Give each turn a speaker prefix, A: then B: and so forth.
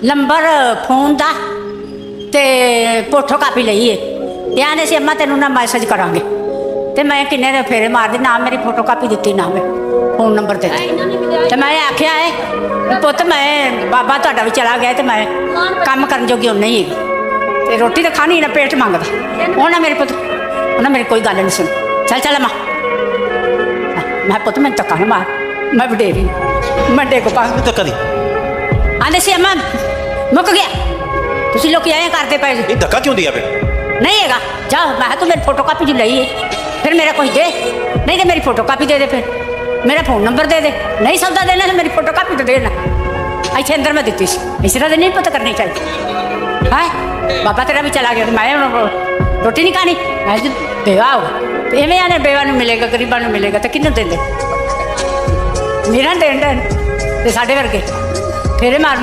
A: number phone ਦਾ ਤੇ photo copy ਲਈ ਏ ਤੇ ਆਂਦੇ ਸੀ ਅੰਮਾ ਤੈਨੂੰ ਨਾ ਮੈਸੇਜ ਕਰਾਂਗੇ ਤੇ ਮੈਂ ਕਿੰਨੇ ਦੇ ਫੇਰੇ ਮਾਰਦੀ ਨਾ ਮੇਰੀ ਫੋਟੋ ਕਾਪੀ ਦਿੱਤੀ ਨਾ ਮੈਂ ਫੋਨ ਨੰਬਰ ਤੇ ਮੈਂ ਆਖਿਆ ਹੈ ਪੁੱਤ ਮੈਂ ਬਾਬਾ ਤੁਹਾਡਾ ਵੀ ਚਲਾ ਗਿਆ ਤੇ ਮੈਂ ਕੰਮ ਕਰਨ ਜੋਗੀ ਹੁਣ ਨਹੀਂ ਹੈਗੀ ਤੇ ਰੋਟੀ ਤਾਂ ਖਾਣੀ ਨਾ ਪੇਟ ਮੰਗਦਾ ਉਹਨਾਂ ਮੇਰੇ ਪੁੱਤ ਉਹਨਾਂ ਮੇਰੀ ਕੋਈ ਗੱਲ ਨਹੀਂ ਸੁਣੀ ਚੱਲ ਮਾਂ ਮੈਂ ਪੁੱਤ ਮੈਨੂੰ ਧੱਕਾ ਨਾ ਮਾਰ ਮੈਂ ਵਡੇਰੀ ਮੈਂ ਡੇਗ ਪਾ
B: ਧੱਕਾ ਦੀ
A: ਆਂਦੇ ਸੀ ਅੰਮਾ ਮੁੱਕ ਗਿਆ ਤੁਸੀਂ ਲੋਕੀ ਐਂ ਕਰਦੇ ਪਏ
B: ਇਹ ਧੱਕਾ ਕਿਉਂ ਦਿਆ ਫਿਰ
A: ਨਹੀਂ ਹੈਗਾ ਜਾ ਮੈਂ ਕਿਹਾ ਤੂੰ ਮੇਰੀ ਫੋਟੋ ਕਾਪੀ ਜੋ ਲਈ ਹੈ ਫਿਰ ਮੇਰਾ ਕੁਝ ਦੇ ਨਹੀਂ ਤੇ ਮੇਰੀ ਫੋਟੋ ਕਾਪੀ ਦੇ ਦੇ ਫਿਰ ਮੇਰਾ ਫੋਨ ਨੰਬਰ ਦੇ ਦੇ ਨਹੀਂ ਸੌਦਾ ਦੇਣਾ ਤਾਂ ਮੇਰੀ ਫੋਟੋ ਕਾਪੀ ਤਾਂ ਦੇਣਾ ਇੱਥੇ ਅੰਦਰ ਮੈਂ ਦਿੱਤੀ ਸੀ ਇਸ ਤਰ੍ਹਾਂ ਦੇ ਨਹੀਂ ਪਤਾ ਕਰਨੀ ਚਾਹੀਦੀ ਹੈ ਬਾਬਾ ਤੇਰਾ ਵੀ ਚਲਾ ਗਿਆ ਮੈਂ ਰੋਟੀ ਨਹੀਂ ਖਾਣੀ ਮੈਂ ਬੇਵਾ ਹੋ ਤੇ ਇਵੇਂ ਆਨੇ ਬੇਵਾ ਨੂੰ ਮਿਲੇਗਾ ਗਰੀਬਾਂ ਨੂੰ ਮਿਲੇਗਾ ਤਾਂ ਕਿਹਨੂੰ ਦਿੰਦੇ ਮੇਰਾ ਦੇਣ ਤੇ ਸਾਡੇ ਵਰਗੇ ਫੇਰੇ ਮਾਰ